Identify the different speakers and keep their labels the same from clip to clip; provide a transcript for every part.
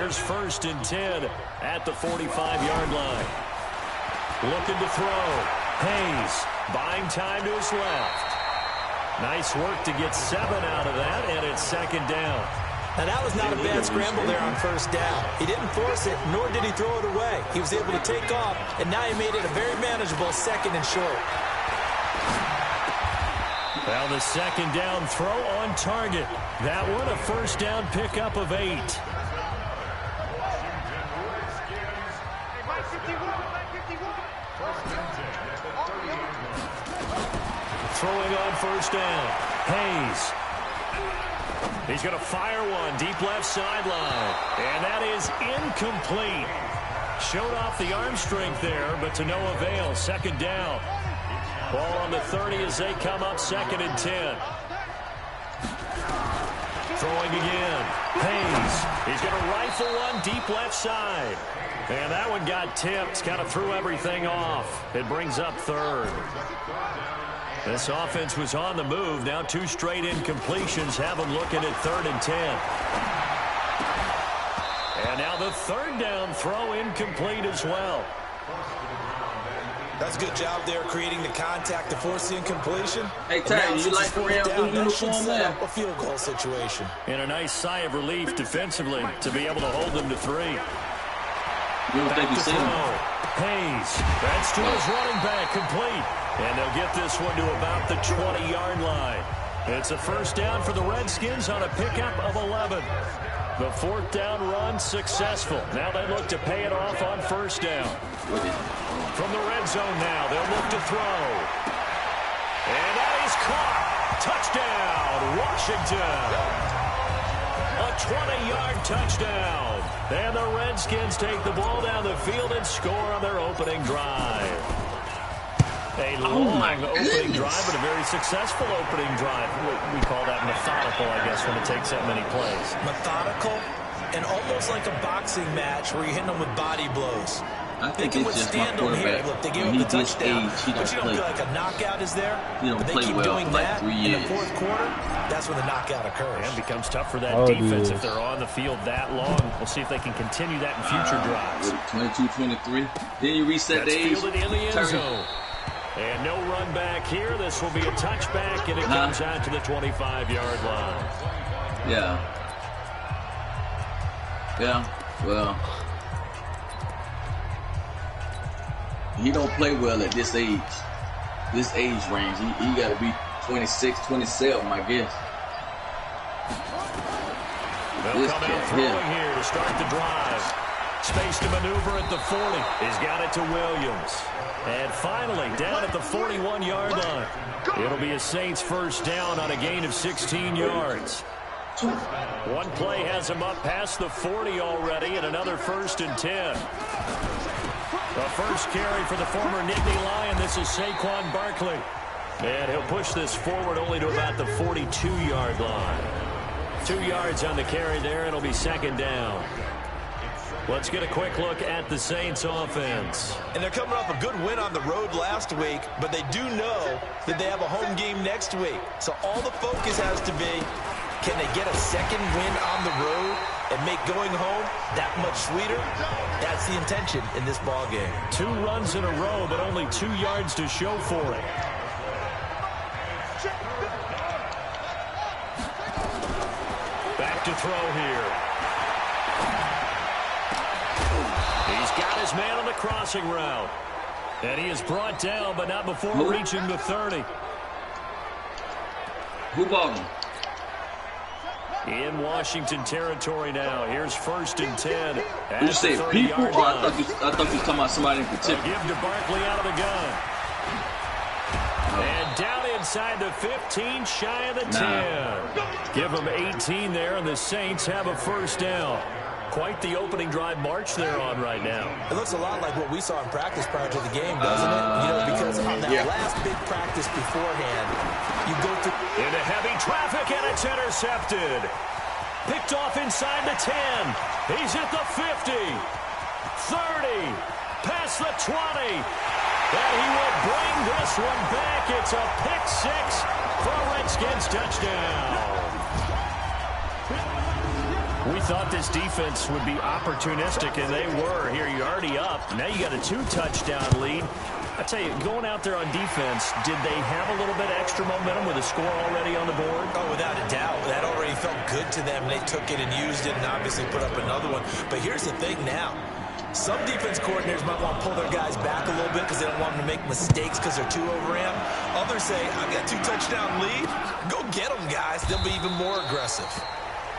Speaker 1: Here's 1st and 10 at the 45-yard line. Looking to throw. Hayes buying time to his left. Nice work to get 7 out of that, and it's 2nd down.
Speaker 2: Now, that was not a bad scramble there on 1st down. He didn't force it, nor did he throw it away. He was able to take off, and now he made it a very manageable 2nd and short.
Speaker 1: Well, the 2nd down throw on target. That one a 1st down pickup of 8. Throwing on 1st down. Hayes. He's going to fire one deep left sideline. And that is incomplete. Showed off the arm strength there, but to no avail. 2nd down. Ball on the 30 as they come up 2nd and 10. Throwing again. Hayes. He's going to rifle one deep left side. And that one got tipped. Kind of threw everything off. It brings up 3rd. This offense was on the move. Now 2 straight incompletions have them looking at 3rd and 10. And now the 3rd down throw incomplete as well.
Speaker 2: That's a good job there creating the contact to force the incompletion.
Speaker 3: Hey, Ty, you like the Ram blue uniform, man?
Speaker 2: A field goal situation.
Speaker 1: And a nice sigh of relief defensively to be able to hold them to 3.
Speaker 3: You don't think he's seen him?
Speaker 1: Hayes. That's to his running back, complete. And they'll get this one to about the 20-yard line. It's a 1st down for the Redskins on a pickup of 11. The 4th down run successful. Now they look to pay it off on 1st down. From the red zone now, they'll look to throw. And that is caught. Touchdown, Washington. A 20-yard touchdown. And the Redskins take the ball down the field and score on their opening drive. A long opening drive, but a very successful opening drive. We call that methodical, I guess, when it takes that many plays.
Speaker 2: Methodical and almost like a boxing match where you're hitting them with body blows.
Speaker 3: I think it's just my quarterback.
Speaker 2: Look, they gave him the touchdown, but you don't feel like a knockout is there. But they keep doing that in the 4th quarter. That's when the knockout occurs.
Speaker 1: And it becomes tough for that defense if they're on the field that long. We'll see if they can continue that in future drives.
Speaker 3: 22-23. Then you reset the age.
Speaker 1: Fielded in the end zone. And no run back here. This will be a touchback, and it comes out to the 25-yard line.
Speaker 3: Yeah. Well, he don't play well at this age range. He got to be 26, 27, I guess.
Speaker 1: They'll come out throwing here to start the drive. Space to maneuver at the 40. He's got it to Williams. And finally, down at the 41-yard line. It'll be a Saints 1st down on a gain of 16 yards. One play has him up past the 40 already, and another 1st and 10. The first carry for the former Nittany Lion. This is Saquon Barkley. And he'll push this forward only to about the 42-yard line. 2 yards on the carry there, and it'll be 2nd down. Let's get a quick look at the Saints offense.
Speaker 2: And they're coming off a good win on the road last week, but they do know that they have a home game next week. So all the focus has to be, can they get a 2nd win on the road and make going home that much sweeter? That's the intention in this ball game.
Speaker 1: 2 runs in a row, but only 2 yards to show for it. Back to throw here. He's got his man on the crossing route. And he is brought down, but not before reaching the 30.
Speaker 3: Who bought him?
Speaker 1: In Washington territory now. Here's 1st and 10.
Speaker 3: Did you say people? Or I thought you were talking about somebody in particular.
Speaker 1: Give to Barkley out of the gun. And down inside the 15, shy of the 10. Give them 18 there, and the Saints have a 1st down. Quite the opening drive march they're on right now.
Speaker 2: It looks a lot like what we saw in practice prior to the game, doesn't it? You know, because on that last big practice beforehand, you go through
Speaker 1: into heavy traffic, and it's intercepted. Picked off inside the 10. He's at the 50, 30, past the 20. And he will bring this one back. It's a pick-6 for a Redskins touchdown. We thought this defense would be opportunistic, and they were. Here, you're already up. Now you got a 2-touchdown lead. I tell you, going out there on defense, did they have a little bit of extra momentum with a score already on the board?
Speaker 2: Oh, without a doubt. That already felt good to them. They took it and used it and obviously put up another one. But here's the thing now. Some defense coordinators might want to pull their guys back a little bit because they don't want them to make mistakes because they're too overamped. Others say, I've got 2-touchdown lead. Go get them, guys. They'll be even more aggressive.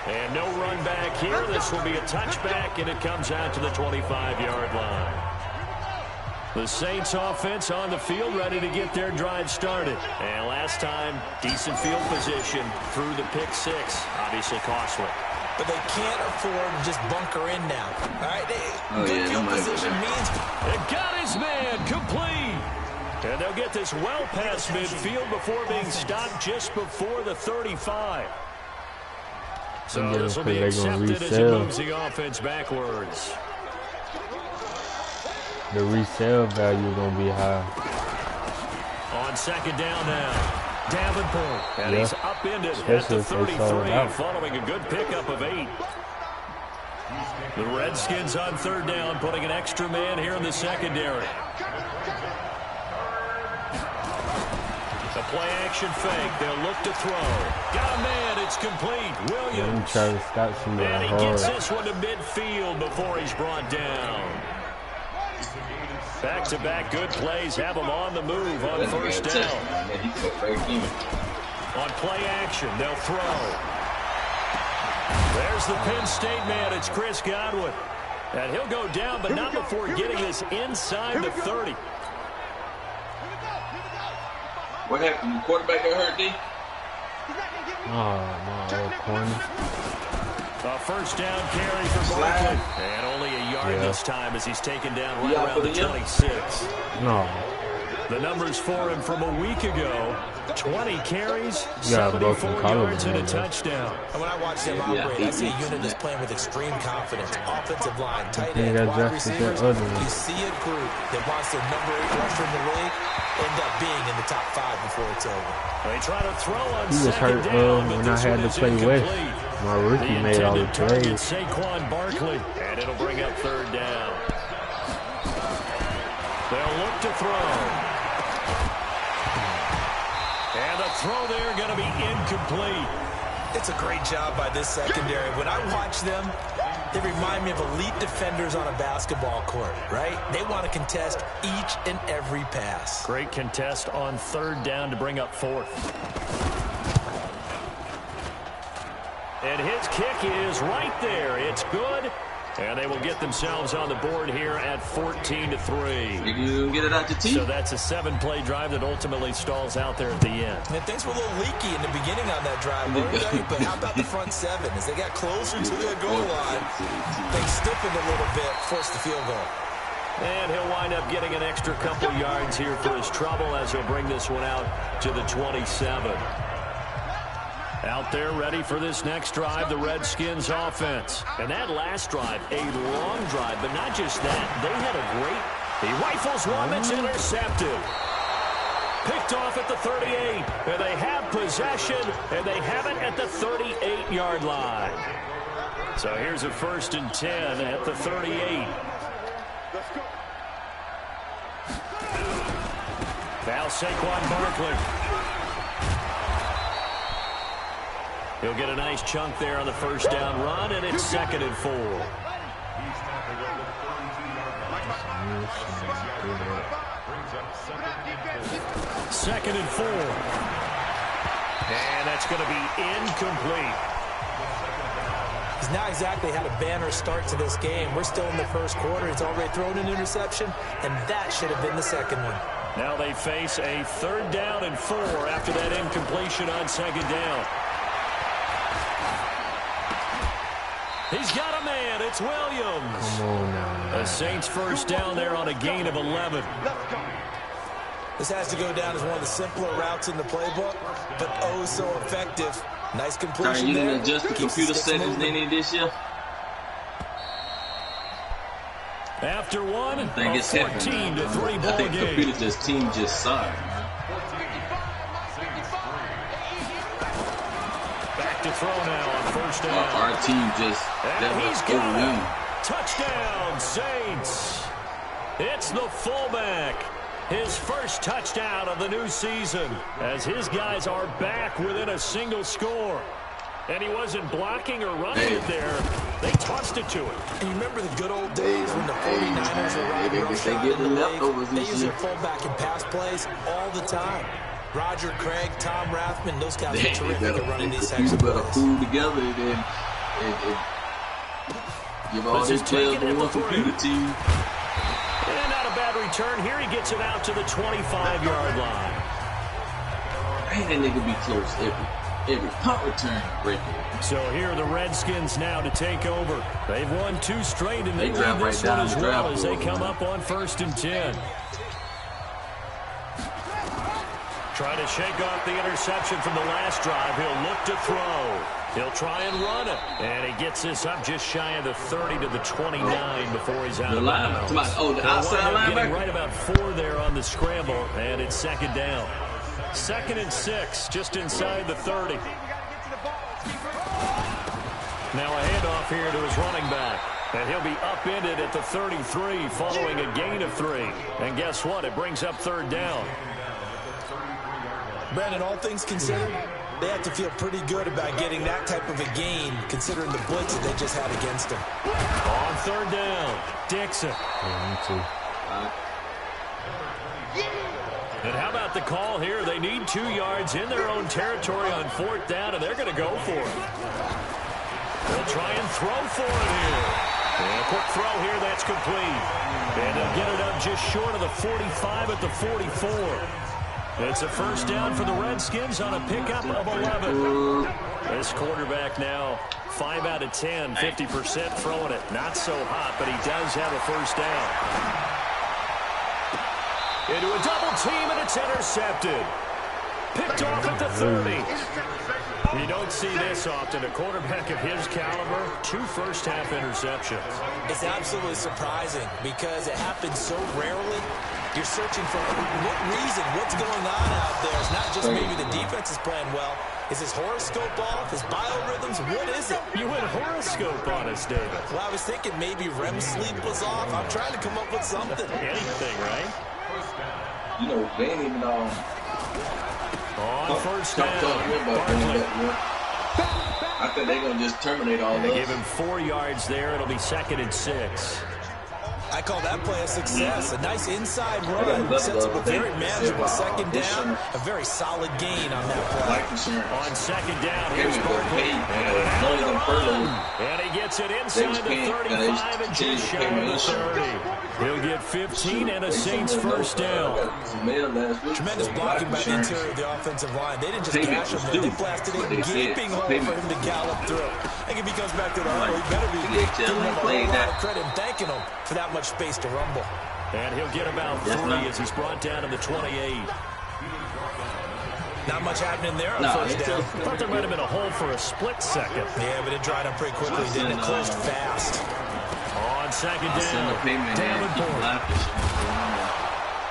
Speaker 1: And no run back here. This will be a touchback, and it comes out to the 25-yard line. The Saints offense on the field, ready to get their drive started. And last time, decent field position through the pick six. Obviously costly.
Speaker 2: But they can't afford to just bunker in now. All right, good field position means...
Speaker 1: They got his man complete. And they'll get this well past midfield before being stopped just before the 35. So this will be accepted as it moves the offense backwards.
Speaker 4: The resale value is going to be high.
Speaker 1: On second down now, Davenport. And he's upended at the 33 following a good pickup of 8. The Redskins on third down, putting an extra man here in the secondary. The play-action fake. They'll look to throw. Got a man. It's complete. Williams. And he gets this one to midfield before he's brought down. Back-to-back good plays have him on the move on first down. On play action, they'll throw. There's the Penn State man. It's Chris Godwin. And he'll go down, but not before getting this inside the 30.
Speaker 3: What happened? The quarterback got hurt, D?
Speaker 4: Oh, no, corner.
Speaker 1: A first down carry for Barkley. And only a yard this time as he's taken down right around the 26.
Speaker 4: No.
Speaker 1: The numbers for him from a week ago. 20 carries, 74 yards, and a touchdown.
Speaker 2: And when I watch them operate, I see a unit that's playing with extreme confidence. Offensive line, tight end, wide receivers. You see a group that wants their number 8 rusher in the league end up being in the top 5 before it's over.
Speaker 1: They try to throw on
Speaker 4: he was hurt when I had to play West. My rookie made all the plays.
Speaker 1: Saquon Barkley, and it'll bring up third down. They'll look to throw. And the throw there going to be incomplete.
Speaker 2: It's a great job by this secondary. When I watch them, they remind me of elite defenders on a basketball court, right? They want to contest each and every pass.
Speaker 1: Great contest on third down to bring up fourth. And his kick is right there. It's good. And they will get themselves on the board here at 14-3.
Speaker 3: You get it out to T.
Speaker 1: So that's a 7-play drive that ultimately stalls out there at the end.
Speaker 2: And things were a little leaky in the beginning on that drive, weren't they? But how about the front 7? As they got closer to the goal line, they stiffened a little bit, forced the field goal.
Speaker 1: And he'll wind up getting an extra couple yards here for his trouble as he'll bring this one out to the 27. Out there ready for this next drive, the Redskins offense. And that last drive, a long drive, but not just that. They had a great, he rifles one that's intercepted. Picked off at the 38, and they have possession, and they have it at the 38-yard line. So here's a 1st and 10 at the 38. Now Saquon Barkley. He'll get a nice chunk there on the first down run, and it's 2nd and 4. Second and 4. And that's going to be incomplete.
Speaker 2: He's not exactly had a banner start to this game. We're still in the first quarter. He's already thrown an interception, and that should have been the second one.
Speaker 1: Now they face a 3rd down and 4 after that incompletion on 2nd down. He's got a man. It's Williams.
Speaker 4: Come on now.
Speaker 1: The Saints first down there on a gain of 11.
Speaker 2: This has to go down as one of the simpler routes in the playbook, but oh so effective. Nice completion there.
Speaker 3: You didn't adjust the computer settings any this year?
Speaker 1: After one,
Speaker 3: I think it's
Speaker 1: 14-3 ball
Speaker 3: I think
Speaker 1: game.
Speaker 3: computer team just suck.
Speaker 1: Back to throw now on first down.
Speaker 3: Our team just
Speaker 1: And he's got him. Touchdown, Saints. It's the fullback. His first touchdown of the new season as his guys are back within a single score. And he wasn't blocking or running it there. They tossed it to him.
Speaker 2: And you remember the good old days when the 49ers were riding roughshod in the league? They use their fullback in pass plays all the time. Roger Craig, Tom Rathman, those guys are terrific at running these types of plays.
Speaker 3: You better pull together and then give all these players the one computer team.
Speaker 1: And not a bad return. Here he gets it out to the 25-yard line.
Speaker 3: Man, that nigga be close every punt return right there.
Speaker 1: So here are the Redskins now to take over. They've won 2 straight, and they lead this one as well as they come up on 1st and 10. Trying to shake off the interception from the last drive. He'll look to throw. He'll try and run it. And he gets this up just shy of the 30 to the 29 before he's out of bounds.
Speaker 3: The outside linebacker.
Speaker 1: Getting right about 4 there on the scramble, and it's 2nd down. 2nd and 6, just inside the 30. Now a handoff here to his running back. And he'll be upended at the 33 following a gain of 3. And guess what? It brings up 3rd down.
Speaker 2: Brandon, all things considered, they have to feel pretty good about getting that type of a gain, considering the blitz that they just had against them.
Speaker 1: On 3rd down, Dixon.
Speaker 4: Yeah, me too.
Speaker 1: And how about the call here? They need 2 yards in their own territory on 4th down, and they're going to go for it. They'll try and throw for it here. And a quick throw here, that's complete. And they'll get it up just short of the 45 at the 44. It's a 1st down for the Redskins on a pickup of 11. This quarterback now 5 out of 10, 50% throwing it. Not so hot, but he does have a 1st down. Into a double team, and it's intercepted. Picked off at the 30. You don't see this often. A quarterback of his caliber, 2 first-half interceptions.
Speaker 2: It's absolutely surprising because it happens so rarely. You're searching for what reason, what's going on out there. It's not just maybe the defense is playing well. Is his horoscope off? His biorhythms? What is it?
Speaker 1: You went horoscope on us, David.
Speaker 2: Well, I was thinking maybe REM sleep was off. I'm trying to come up with something.
Speaker 1: Anything, right?
Speaker 3: You know, they ain't even
Speaker 1: on 1st down.
Speaker 3: I think they're going to just terminate all that.
Speaker 1: Give him 4 yards there. It'll be 2nd and 6.
Speaker 2: I call that play a success. A nice inside run sets up a very manageable 2nd down. A very solid gain on that play.
Speaker 1: On 2nd down, here's Barkley. And he gets it inside the 35 and just shy of the 30. He'll get 15 and a Saints 1st down.
Speaker 2: Tremendous blocking by the interior of the offensive line. They didn't just cash him there. They blasted a gaping hole for him to gallop through. I think if he comes back to the huddle, he better be giving him a whole lot of credit and thanking him for that much space to rumble.
Speaker 1: And he'll get about 3 as he's brought down to the 28.
Speaker 2: Not much happening there on 1st down.
Speaker 1: Thought there might have been a hole for a split second.
Speaker 2: Yeah, but it dried up pretty quickly, didn't it? Closed fast.
Speaker 1: On 2nd down, Davenport.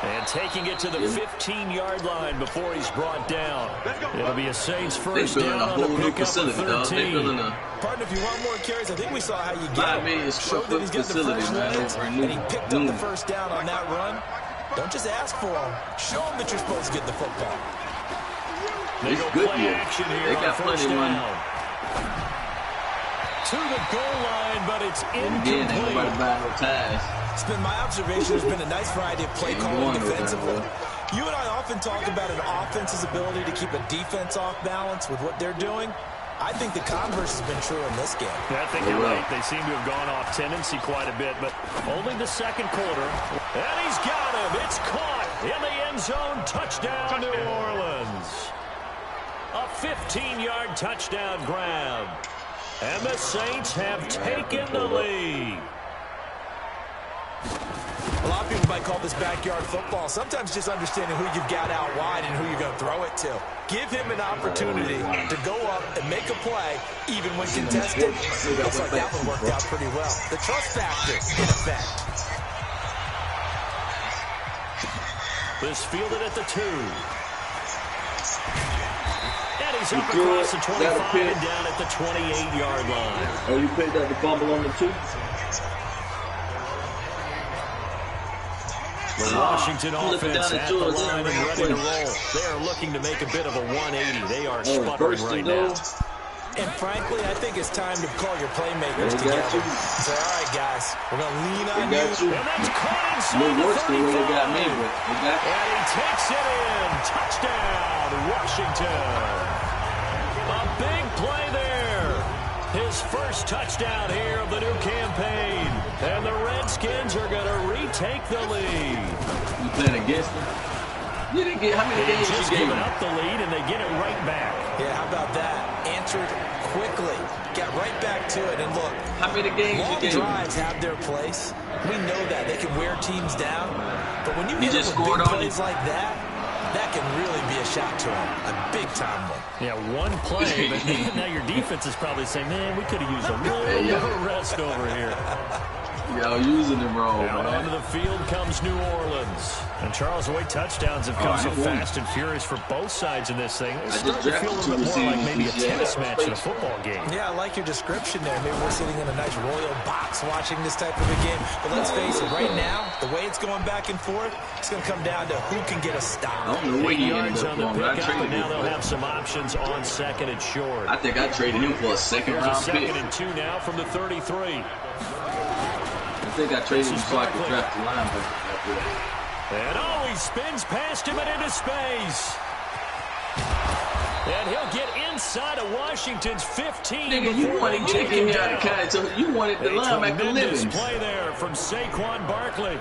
Speaker 1: And taking it to the 15-yard line before he's brought down. It'll be a Saints 1st down on the pickup of 13.
Speaker 2: Partner, if you want more carries, I think we saw how you get him. Showed that he's getting the fresh legs, and he picked up the 1st down on that run. Don't just ask for him. Show him that you're supposed to get the football.
Speaker 1: They go play action here. They got plenty of money. To the goal line, but it's incomplete.
Speaker 2: It's been my observation. There's been a nice variety of play calling defensively. You and I often talk about an offense's ability to keep a defense off balance with what they're doing. I think the converse has been true in this game.
Speaker 1: I think you're right. They seem to have gone off tendency quite a bit, but only the 2nd quarter. And he's got him. It's caught in the end zone. Touchdown, New Orleans. A 15-yard touchdown grab. And the Saints have taken the lead.
Speaker 2: A lot of people might call this backyard football. Sometimes just understanding who you've got out wide and who you're going to throw it to. Give him an opportunity to go up and make a play, even when contested. Looks like that one worked out pretty well. The trust factor, in effect.
Speaker 1: This fielded at the 2. And he's up across the 25 and down at the 28-yard line.
Speaker 3: Oh, you picked up the fumble on the 2?
Speaker 1: The Washington offense at the line and ready to roll. They are looking to make a bit of a 180. They are sputtering right now.
Speaker 2: And frankly, I think it's time to call your playmakers together. Say, all right, guys, we're going to lean on you.
Speaker 1: And that's caught inside the 35. And he takes it in. Touchdown, Washington. A big play there. His first touchdown here of the new campaign. And the Redskins are going to retake the lead.
Speaker 3: You playing against them? You didn't get how many games
Speaker 1: just
Speaker 3: you gave
Speaker 1: giving up the lead, and they get it right back.
Speaker 2: Yeah, how about that? Answered quickly. Got right back to it. And look,
Speaker 3: how many games you gave?
Speaker 2: Long drives have their place. We know that. They can wear teams down. But when you hit
Speaker 3: just
Speaker 2: them with
Speaker 3: scored
Speaker 2: big
Speaker 3: on
Speaker 2: plays like that, that can really be a shot to them. A big-time one.
Speaker 1: Yeah, one play, but now your defense is probably saying, man, we could have used a little bit of rest over here.
Speaker 3: Y'all using them wrong,
Speaker 1: Out
Speaker 3: man.
Speaker 1: onto the field comes New Orleans. And Charles, the way touchdowns have come so fast and furious for both sides in this thing, it's starting to feel a little bit more like maybe a tennis match in a football game.
Speaker 2: Yeah, I like your description there. Maybe we're sitting in a nice royal box watching this type of a game. But let's face it, right now, the way it's going back and forth, it's going to come down to who can get a stop.
Speaker 3: I don't know where
Speaker 1: 8
Speaker 3: he
Speaker 1: yards on the pickup, and now they'll
Speaker 3: him
Speaker 1: have some options on second and short.
Speaker 3: I think I traded him for a second-round pick.
Speaker 1: Second and 2 now from the 33.
Speaker 3: I think I traded him so I could draft the linebacker.
Speaker 1: And he spins past him and into space. And he'll get inside of Washington's 15.
Speaker 3: Nigga, you wanted to get him out of kind, so you wanted the linebacker living.
Speaker 1: Play there from Saquon Barkley.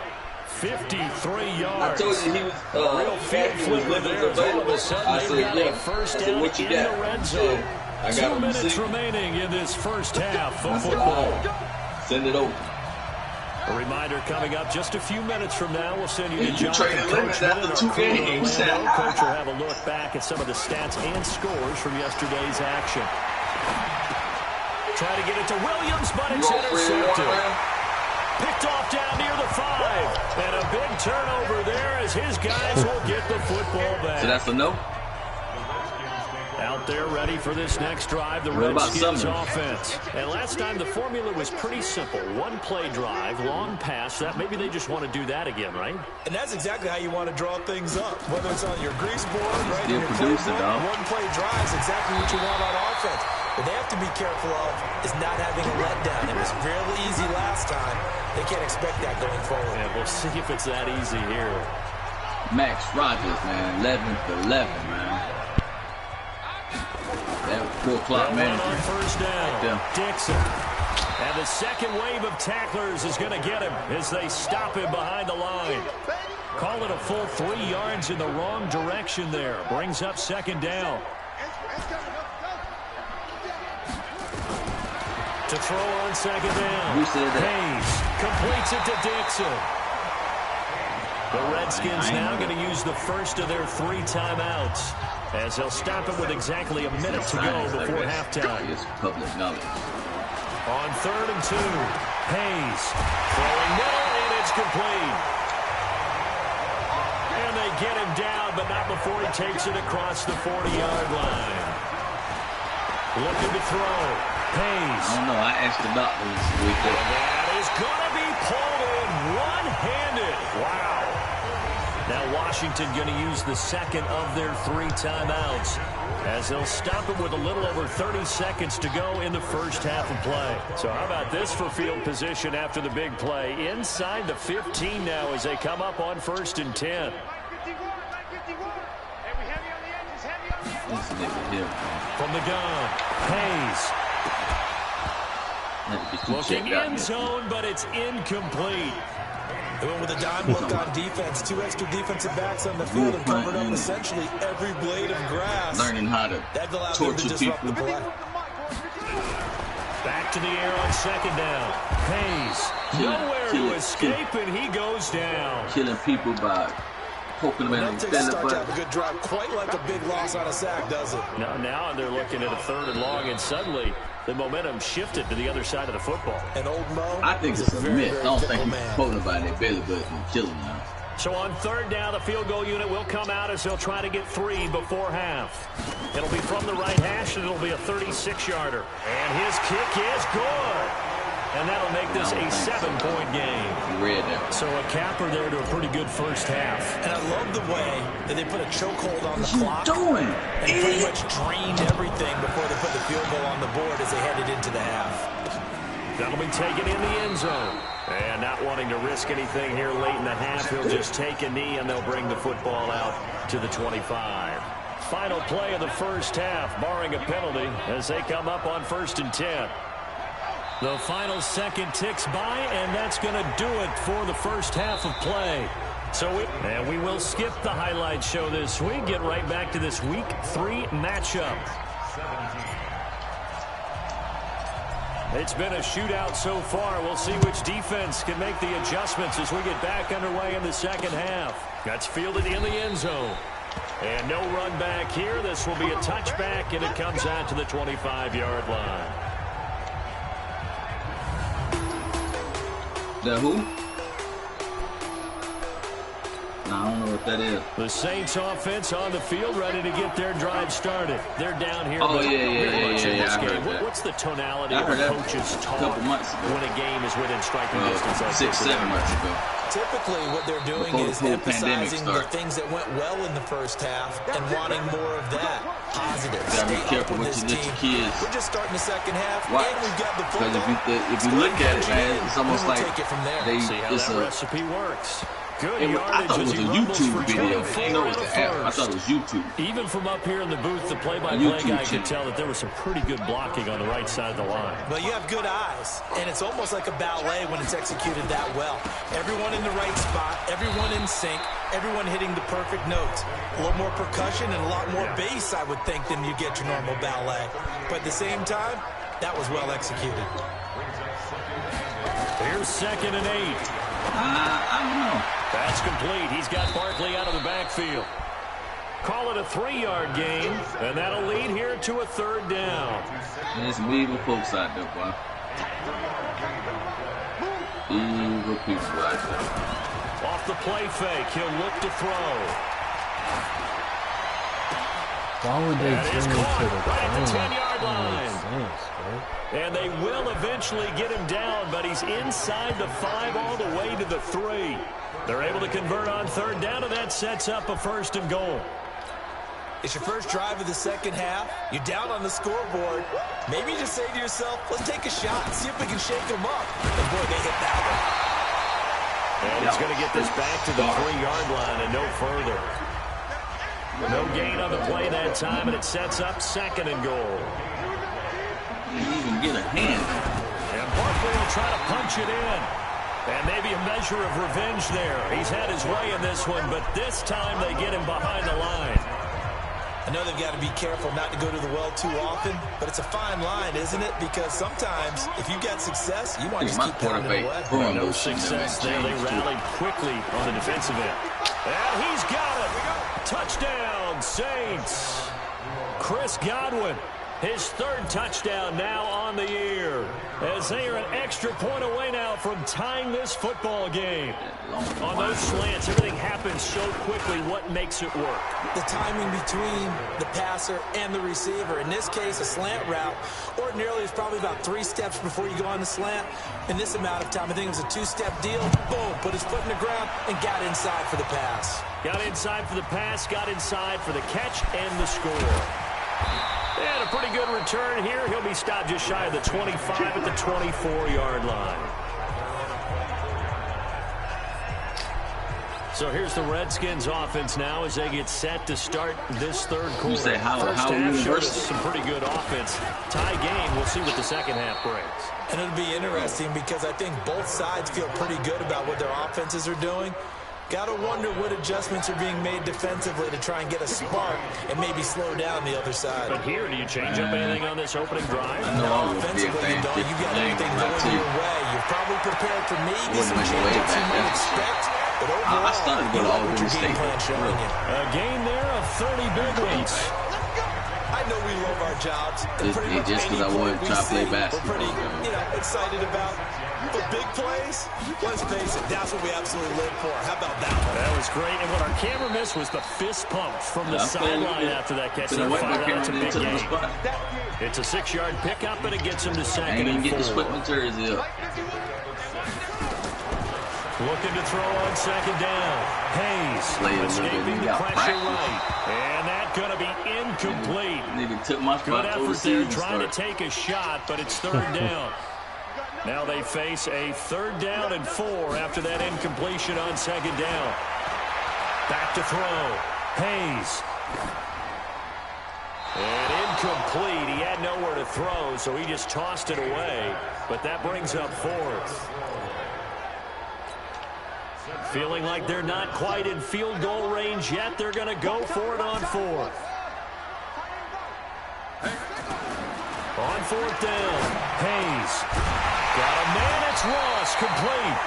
Speaker 1: 53 yards.
Speaker 3: I told you he was
Speaker 1: real field flipper there. All of a sudden, they've got a first down in the red zone. 2 minutes remaining in this first half of football.
Speaker 3: Send it over.
Speaker 1: A reminder coming up just a few minutes from now. We'll send you to
Speaker 3: You
Speaker 1: Jonathan
Speaker 3: traded limits after 2 games.
Speaker 1: Coach will have a look back at some of the stats and scores from yesterday's action. Try to get it to Williams, but it's intercepted. Picked off down near the 5. And a big turnover there as his guys will get the football back.
Speaker 3: So that's a no?
Speaker 1: Out there ready for this next drive, the Redskins offense. And last time the formula was pretty simple. One play drive, long pass. That maybe they just want to do that again, right?
Speaker 2: And that's exactly how you want to draw things up. Whether it's on your grease board, right, in your
Speaker 3: producer,
Speaker 2: playbook, one play drive is exactly what you want on offense. What they have to be careful of is not having a letdown. It was fairly easy last time. They can't expect that going forward.
Speaker 1: And we'll see if it's that easy here.
Speaker 3: Max Rogers, man, 11 for 11, man. That 4 o'clock, man.
Speaker 1: On first down, Dixon. And the second wave of tacklers is going to get him as they stop him behind the line. Call it a full 3 yards in the wrong direction there. Brings up second down. To throw on second down.
Speaker 3: Who said that?
Speaker 1: Hayes completes it to Dixon. The Redskins now going to use the first of their 3 timeouts, as they'll stop it with exactly a minute to go before halftime.
Speaker 3: It's public knowledge.
Speaker 1: On 3rd and 2, Hayes throwing middle, and it's complete. And they get him down, but not before he takes it across the 40-yard line. Looking to throw. Hayes.
Speaker 3: I don't know. I asked the doctor this week.
Speaker 1: That is going to be pulled in one-handed. Wow. Now Washington going to use the second of their 3 timeouts, as they'll stop it with a little over 30 seconds to go in the first half of play. So how about this for field position after the big play? Inside the 15 now as they come up on 1st and 10.
Speaker 3: This nigga here.
Speaker 1: From the gun, Hayes. Looking end zone, but it's incomplete.
Speaker 2: They went with a dime look on defense. 2 extra defensive backs on the field and covered up essentially every blade of grass.
Speaker 3: Learning how to torture people.
Speaker 1: Back to the air on second down. Hayes, nowhere to escape, and he goes down.
Speaker 3: Killing people by poking them in the belly button.
Speaker 2: Start to have a good drive, quite like a big loss on a sack, does it?
Speaker 1: Now they're looking at a 3rd and long, and suddenly the momentum shifted to the other side of the football.
Speaker 2: And old Mo,
Speaker 3: I think it's a myth. I don't think he's poking about their belly button and killing them.
Speaker 1: So on third down, the field goal unit will come out as they'll try to get 3 before half. It'll be from the right hash, and it'll be a 36-yarder. And his kick is good. And that'll make this a 7-point game. So a capper there to a pretty good first half.
Speaker 2: And I love the way that they put a chokehold on the clock. And pretty much drained everything before they put the field goal on the board as they headed into the half.
Speaker 1: That'll be taken in the end zone. And not wanting to risk anything here late in the half, he'll just take a knee and they'll bring the football out to the 25. Final play of the first half, barring a penalty, as they come up on 1st and 10. The final second ticks by, and that's going to do it for the first half of play. And we will skip the highlight show this week, get right back to this Week 3 matchup. It's been a shootout so far. We'll see which defense can make the adjustments as we get back underway in the second half. That's fielded in the end zone. And no run back here. This will be a touchback, and it comes out to the 25-yard line.
Speaker 3: The who? I don't know what that is.
Speaker 1: The Saints offense on the field, ready to get their drive started. They're down here.
Speaker 3: Oh, yeah. I heard that.
Speaker 1: What's the tonality of
Speaker 3: a
Speaker 1: coach's talk
Speaker 3: couple months ago
Speaker 1: when a game is within striking distance?
Speaker 3: 6-7 months ago.
Speaker 2: Typically, what they're doing is emphasizing the things that went well in the first half and wanting more of that. Positive.
Speaker 3: Gotta be careful with your kids.
Speaker 2: We're just starting the second half,
Speaker 3: Why?
Speaker 2: and we've got the football.
Speaker 3: Because if you look at it, man, it's almost like
Speaker 1: See how that recipe works. Good
Speaker 3: I thought it was a YouTube video. I didn't know it was the app. I thought it was YouTube.
Speaker 1: Even from up here in the booth, the play-by-play guy could tell that there was some pretty good blocking on the right side of the line.
Speaker 2: Well, you have good eyes, and it's almost like a ballet when it's executed that well. Everyone in the right spot, everyone in sync, everyone hitting the perfect notes. A little more percussion and a lot more bass, I would think, than you get your normal ballet. But at the same time, that was well executed.
Speaker 1: Here's 2nd and 8.
Speaker 3: I don't know.
Speaker 1: That's complete. He's got Barkley out of the backfield. Call it a 3-yard gain, and that'll lead here to a 3rd down.
Speaker 3: There's some evil folks out there, boy. Evil people out there.
Speaker 1: Off the play fake, he'll look to throw.
Speaker 4: Why would they bring him to the
Speaker 1: right at the 10-yard line?
Speaker 4: Sense,
Speaker 1: and they will eventually get him down, but he's inside the 5 all the way to the 3. They're able to convert on 3rd down, and that sets up a 1st and goal.
Speaker 2: It's your first drive of the second half. You're down on the scoreboard. Maybe you just say to yourself, let's take a shot, see if we can shake them up. And boy, they hit that one.
Speaker 1: And he's going to get this back to the 3-yard line and no further. No gain on the play that time, and it sets up 2nd and goal.
Speaker 3: Didn't even get a hand.
Speaker 1: And Barkley will try to punch it in. And maybe a measure of revenge there. He's had his way in this one, but this time they get him behind the line.
Speaker 2: I know they've got to be careful not to go to the well too often, but it's a fine line, isn't it? Because sometimes, if you get success, you want to just keep pounding away.
Speaker 1: No success there. They rallied quickly on the defensive end. And he's got it. Touchdown, Saints. Chris Godwin, his 3rd touchdown now on the year, as they are an extra point away now from tying this football game. On those slants, everything happens so quickly. What makes it work?
Speaker 2: The timing between the passer and the receiver. In this case, a slant route ordinarily is probably about 3 steps before you go on the slant. In this amount of time, I think it was a 2-step deal. Boom, put his foot in the ground and got inside for the pass.
Speaker 1: Got inside for the pass, got inside for the catch and the score. And a pretty good return here. He'll be stopped just shy of the 25 at the 24-yard line. So here's the Redskins offense now as they get set to start this 3rd quarter.
Speaker 3: You say how
Speaker 1: half showed us
Speaker 3: universal?
Speaker 1: some pretty good offense. Tie game. We'll see what the second half brings.
Speaker 2: And it'll be interesting because I think both sides feel pretty good about what their offenses are doing. Got to wonder what adjustments are being made defensively to try and get a spark and maybe slow down the other side.
Speaker 1: But here, do you change up anything on this opening drive?
Speaker 3: No,
Speaker 2: offensively, you don't. You got everything going your way. You're probably prepared for maybe some changes you might expect. But overall,
Speaker 3: I started with all the
Speaker 2: game plan showing you.
Speaker 1: A gain there of 30 big ones.
Speaker 2: I know we love our jobs.
Speaker 3: Just because I wanted to try to play basketball.
Speaker 2: We're pretty, excited about. But big plays, let's face it, that's what we absolutely live for. How about that one?
Speaker 1: That was great. And what our camera missed was the fist pump from the sideline after that catch. It's a 6-yard pickup, and it gets him to second and 4.
Speaker 3: Get the Spitman jersey up.
Speaker 1: Looking to throw on second down. Hayes escaping the pressure right. And that's going to be incomplete.
Speaker 3: Nigga took my
Speaker 1: good effort there trying to take a shot, but it's third down. Now they face a 3rd down and 4 after that incompletion on second down. Back to throw. Hayes. And incomplete. He had nowhere to throw, so he just tossed it away. But that brings up 4th. Feeling like they're not quite in field goal range yet. They're going to go for it on 4th. On 4th down, Hayes. Got a man, it's Ross, complete.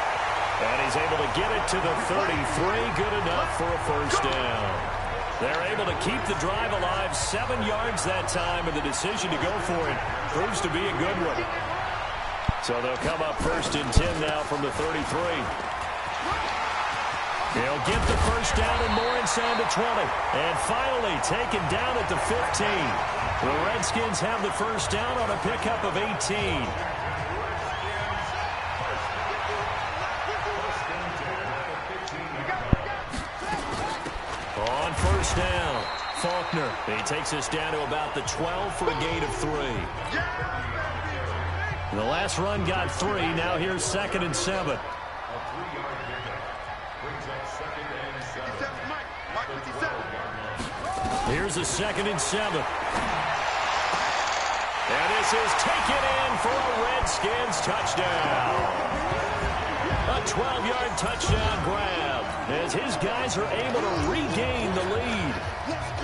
Speaker 1: And he's able to get it to the 33, good enough for a first down. They're able to keep the drive alive, 7 yards that time, and the decision to go for it proves to be a good one. So they'll come up 1st and 10 now from the 33. He'll get the first down and more inside the 20. And finally taken down at the 15. The Redskins have the first down on a pickup of 18. On first down, Faulkner. He takes us down to about the 12 for a gain of 3. The last run got 3. Now here's 2nd and 7. Here's a 2nd and 7. And this is taken in for a Redskins touchdown. A 12-yard touchdown grab as his guys are able to regain the lead.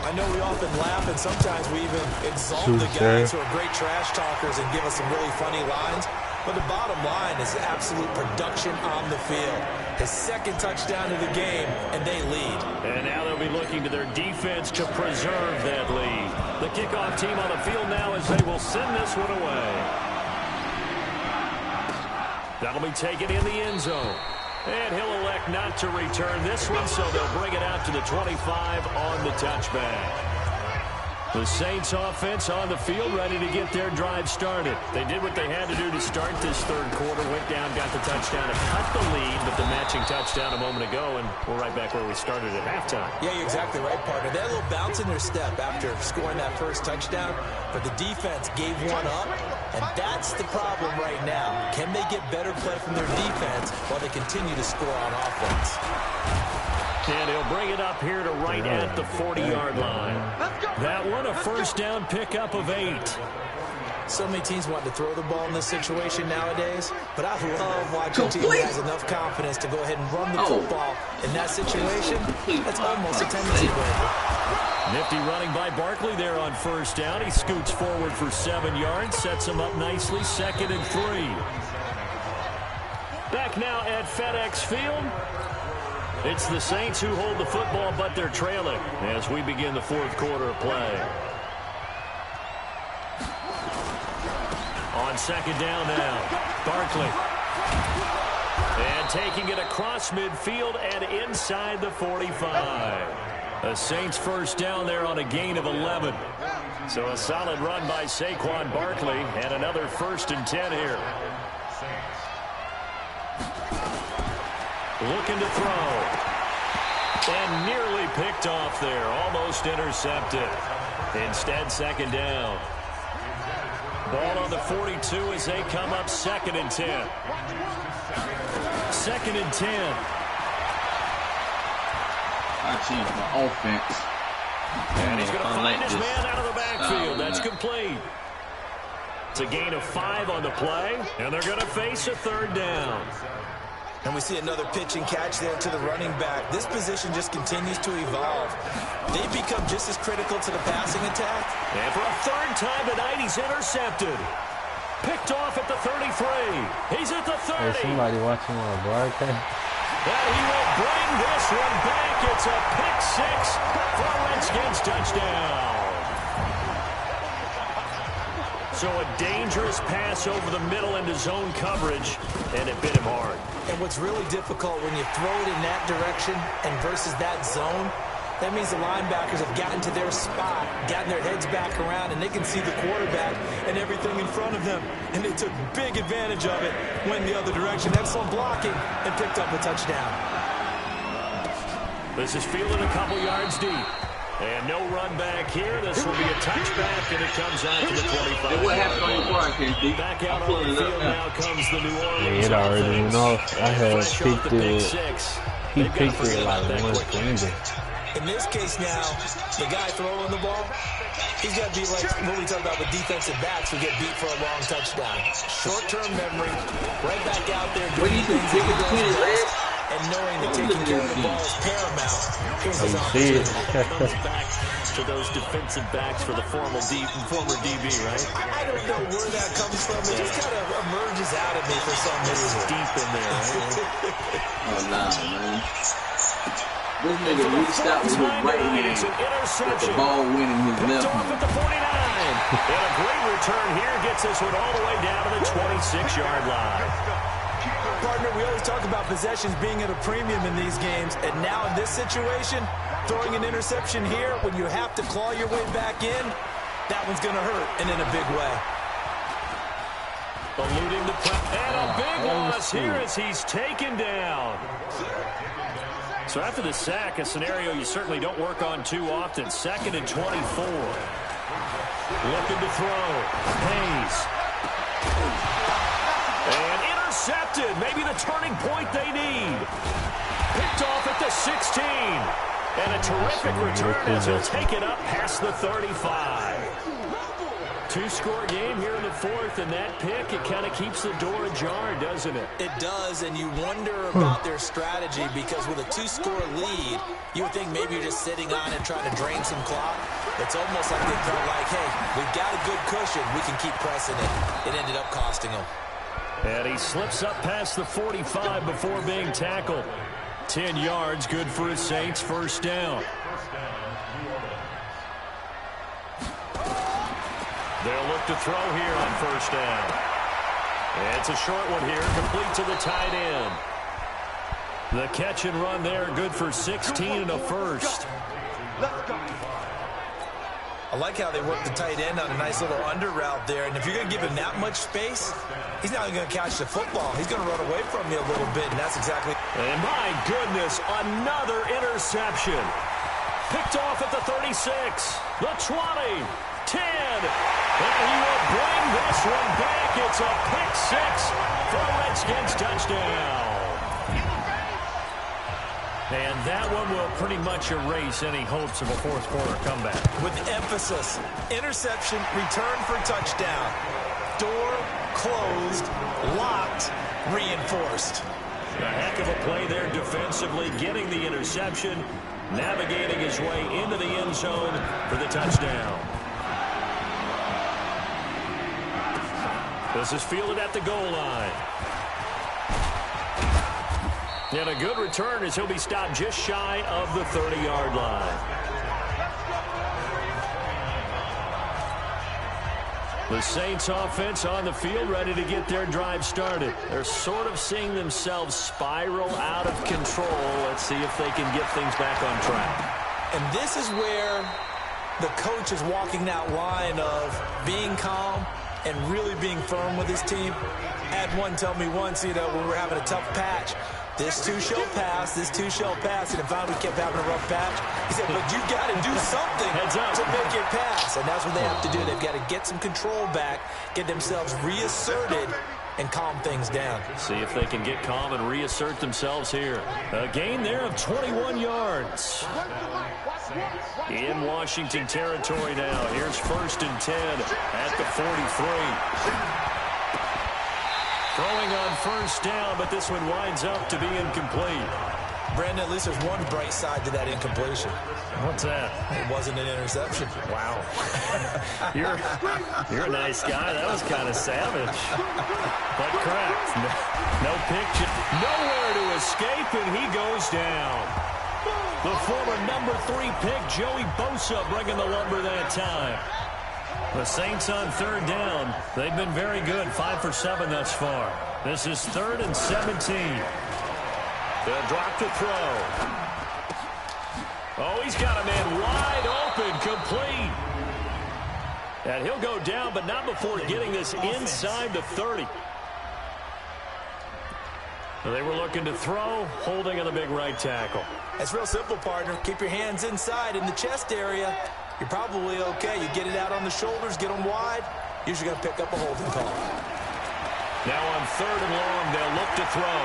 Speaker 2: I know we often laugh and sometimes we even exalt the guys who are great trash talkers and give us some really funny lines. But the bottom line is absolute production on the field. His 2nd touchdown of the game, and they lead. And now they'll be looking to their defense to preserve that lead. The kickoff team on the field now as they will send this one away. That'll be taken in the end zone. And he'll elect not to return this one, so they'll bring it out to the 25 on the touchback. The Saints offense on the field ready to get their drive started. They did what they had to do to start this 3rd quarter. Went down, got the touchdown to cut the lead, but the matching touchdown a moment ago, and we're right back where we started at halftime. Yeah, you're exactly right, partner. They had a little bounce in their step after scoring that first touchdown, but the defense gave one up, and that's the problem right now. Can they get better play from their defense while they continue to score on offense? And he'll bring it up here to right at the 40-yard line. That one, a first down pickup of 8. So many teams want to throw the ball in this situation nowadays, but I love watching teams that has enough confidence to go ahead and run the football in that situation. That's almost a tendency breaker. Nifty running by Barkley there on first down. He scoots forward for 7 yards, sets him up nicely, 2nd and 3. Back now at FedEx Field. It's the Saints who hold the football, but they're trailing as we begin the 4th quarter of play. On second down now, Barkley. And taking it across midfield and inside the 45. The Saints first down there on a gain of 11. So a solid run by Saquon Barkley and another 1st and 10 here. Looking to throw. And nearly picked off there. Almost intercepted. Instead, 2nd down. Ball on the 42 as they come up 2nd and 10. 2nd and 10.
Speaker 3: I changed my offense.
Speaker 1: And he's going to find his man out of the backfield. That's complete. It's a gain of 5 on the play. And they're going to face a 3rd down. And we see another pitch and catch there to the running back. This position just continues to evolve. They've become just as critical to the passing attack. And for a 3rd time tonight, he's intercepted. Picked off at the 33. He's at the 30.
Speaker 4: Is somebody watching my broadcast?
Speaker 1: And he will bring this one back. It's a pick 6 for a Redskins touchdown. So a dangerous pass over the middle into zone coverage, and it bit him hard.
Speaker 2: And what's really difficult when you throw it in that direction and versus that zone, that means the linebackers have gotten to their spot, gotten their heads back around, and they can see the quarterback and everything in front of them. And they took big advantage of it, went the other direction, excellent blocking, and picked up a touchdown.
Speaker 1: This is fielded a couple yards deep. And no run back here. This will be a touchback, and it comes out to the 25.
Speaker 3: Hey, what happened on your broadcast,
Speaker 1: back out on the field now comes the New Orleans.
Speaker 4: It already went off. I had picked it. He picked it like one finger.
Speaker 2: In this case now, the guy throwing the ball, he's got to be like what we talk about with defensive backs who get beat for a long touchdown. Short-term memory, right back out there doing things he does best, and knowing that taking care of the ball is paramount. Here's his opportunity.
Speaker 1: Comes back to those defensive backs for the former DB, right?
Speaker 2: I don't know where that comes from. It just kind of emerges out of me for some reason.
Speaker 1: Deep in there, right?
Speaker 3: Oh, nah, man. This nigga reached out with his right hand, but the ball went in his left hand.
Speaker 1: At the 49. And a great return here gets this one all the way down to the 26-yard line.
Speaker 2: Partner, we always talk about possessions being at a premium in these games, and now in this situation, throwing an interception here when you have to claw your way back in, that one's going to hurt, and in a big way.
Speaker 1: Eluding the press, and a big loss here as he's taken down. So after the sack, a scenario you certainly don't work on too often. 2nd and 24. Looking to throw. Hayes. And intercepted. Maybe the turning point they need. Picked off at the 16. And a terrific return as he'll take it up past the 35. Two-score game here in the 4th, and that pick, it kind of keeps the door ajar, doesn't it?
Speaker 2: It does, and you wonder about their strategy because with a 2-score lead, you would think maybe you're just sitting on it trying to drain some clock. It's almost like they felt like, hey, we've got a good cushion. We can keep pressing it. It ended up costing them.
Speaker 1: And he slips up past the 45 before being tackled. 10 yards, good for his Saints, first down. They'll look to throw here on first down. And it's a short one here, complete to the tight end. The catch and run there, good for 16 and a first.
Speaker 2: I like how they work the tight end on a nice little under route there. And if you're going to give him that much space, he's not going to catch the football. He's going to run away from you a little bit, and that's exactly.
Speaker 1: And my goodness, another interception. Picked off at the 36, the 20, 10. And he will bring this one back. It's a pick 6 for a Redskins touchdown. And that one will pretty much erase any hopes of a fourth-quarter comeback.
Speaker 2: With emphasis, interception, return for touchdown. Door closed, locked, reinforced.
Speaker 1: A heck of a play there defensively, getting the interception, navigating his way into the end zone for the touchdown. This is fielded at the goal line. And a good return as he'll be stopped just shy of the 30-yard line. The Saints offense on the field ready to get their drive started. They're sort of seeing themselves spiral out of control. Let's see if they can get things back on track.
Speaker 2: And this is where the coach is walking that line of being calm and really being firm with his team. I had one tell me once, when we're having a tough patch, this too shall pass, this too shall pass. And if we kept having a rough patch, he said, but you got to do something to make it pass. And that's what they have to do. They've got to get some control back, get themselves reasserted, and calm things down.
Speaker 1: See if they can get calm and reassert themselves here. A gain there of 21 yards. In Washington territory now. Here's 1st and 10 at the 43. Throwing on first down, but this one winds up to be incomplete.
Speaker 2: Brandon, at least there's one bright side to that incompletion.
Speaker 1: What's that?
Speaker 2: It wasn't an interception.
Speaker 1: Wow. You're a nice guy. That was kind of savage. But correct. No picture. Nowhere to escape, and he goes down. The former number 3 pick, Joey Bosa, bringing the lumber that time. The Saints on third down. They've been very good, 5 for 7 thus far. This is 3rd and 17. They'll drop to throw. Oh, he's got a man wide open, complete. And he'll go down, but not before getting this inside the 30. They were looking to throw, holding on the big right tackle.
Speaker 2: It's real simple, partner. Keep your hands inside in the chest area. You're probably okay. You get it out on the shoulders, get them wide. Usually going to pick up a holding call.
Speaker 1: Now on 3rd and long, they'll look to throw.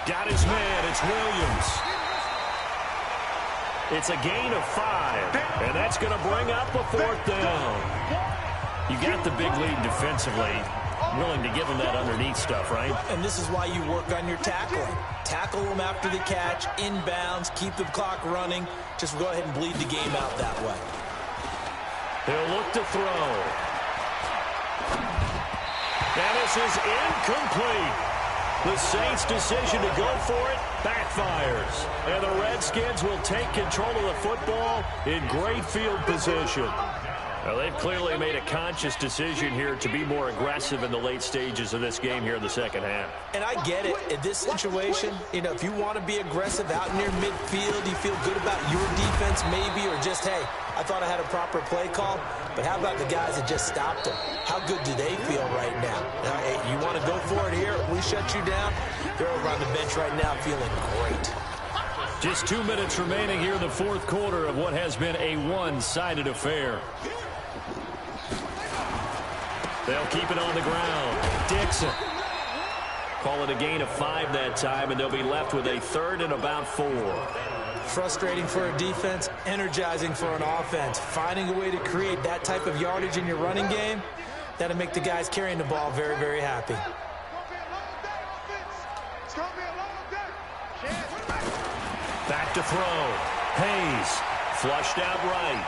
Speaker 1: Got his man. It's Williams. It's a gain of 5, and that's going to bring up a 4th down. You got the big lead defensively. Willing to give them that underneath stuff, right?
Speaker 2: And this is why you work on your tackling. Tackle them after the catch, inbounds, keep the clock running. Just go ahead and bleed the game out that way.
Speaker 1: He'll look to throw. And this is incomplete. The Saints' decision to go for it backfires. And the Redskins will take control of the football in great field position. Well, they've clearly made a conscious decision here to be more aggressive in the late stages of this game here in the second half.
Speaker 2: And I get it. In this situation, you know, if you want to be aggressive out near midfield, you feel good about your defense maybe, or just, hey, I thought I had a proper play call. But how about the guys that just stopped them? How good do they feel right now? Hey, you want to go for it here? We shut you down. They're over on the bench right now feeling great.
Speaker 1: Just 2 minutes remaining here in the 4th quarter of what has been a one-sided affair. They'll keep it on the ground. Dixon. Call it a gain of 5 that time, and they'll be left with a 3rd and about 4.
Speaker 2: Frustrating for a defense, energizing for an offense. Finding a way to create that type of yardage in your running game, that'll make the guys carrying the ball very, very happy.
Speaker 1: Back to throw. Hayes. Flushed out right.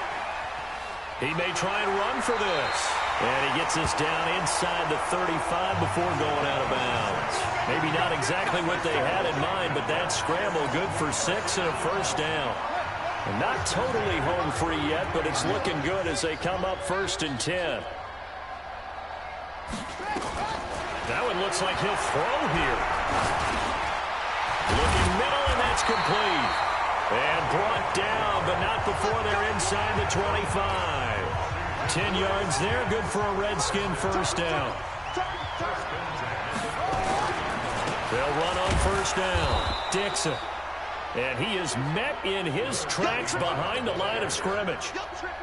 Speaker 1: He may try and run for this. And he gets this down inside the 35 before going out of bounds. Maybe not exactly what they had in mind, but that scramble good for 6 and a 1st down. And not totally home free yet, but it's looking good as they come up 1st and 10. That one looks like he'll throw here. Looking middle, and that's complete. And brought down, but not before they're inside the 25. 10 yards there, good for a Redskin 1st down. They'll run on 1st down. Dixon. And he is met in his tracks behind the line of scrimmage.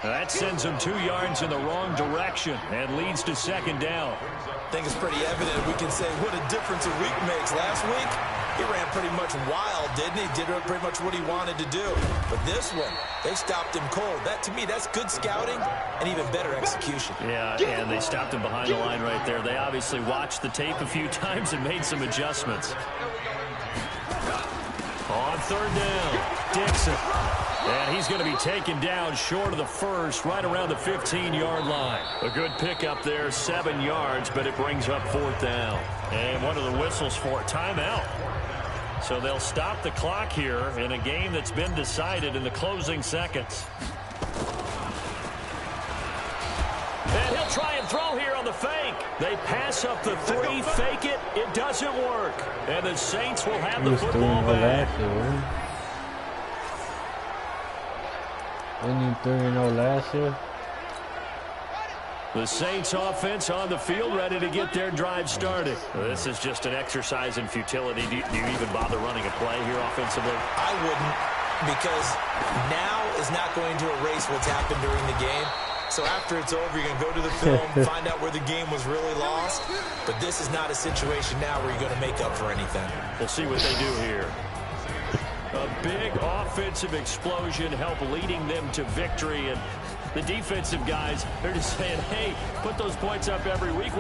Speaker 1: That sends him 2 yards in the wrong direction and leads to 2nd down.
Speaker 2: I think it's pretty evident. We can say what a difference a week makes. Last week, he ran pretty much wild, didn't he? Did pretty much what he wanted to do. But this one, they stopped him cold. That, to me, that's good scouting and even better execution.
Speaker 1: Yeah, and they stopped him behind the line right there. They obviously watched the tape a few times and made some adjustments. On 3rd down, Dixon. And he's going to be taken down short of the 1st, right around the 15-yard line. A good pickup there, 7 yards, but it brings up 4th down. And one of the whistles for a timeout. So they'll stop the clock here in a game that's been decided in the closing seconds. And he'll try and throw here on the fake. They pass up the 3, fake it. It doesn't work. And the Saints will have the football back.
Speaker 4: Wasn't he 3-0 last year?
Speaker 1: The Saints offense on the field, ready to get their drive started. This is just an exercise in futility. Do you even bother running a play here offensively?
Speaker 2: I wouldn't, because now is not going to erase what's happened during the game. So after it's over, you're going to go to the film, find out where the game was really lost. But this is not a situation now where you're going to make up for anything.
Speaker 1: We'll see what they do here. A big offensive explosion help leading them to victory. And the defensive guys, they're just saying, hey, put those points up every week.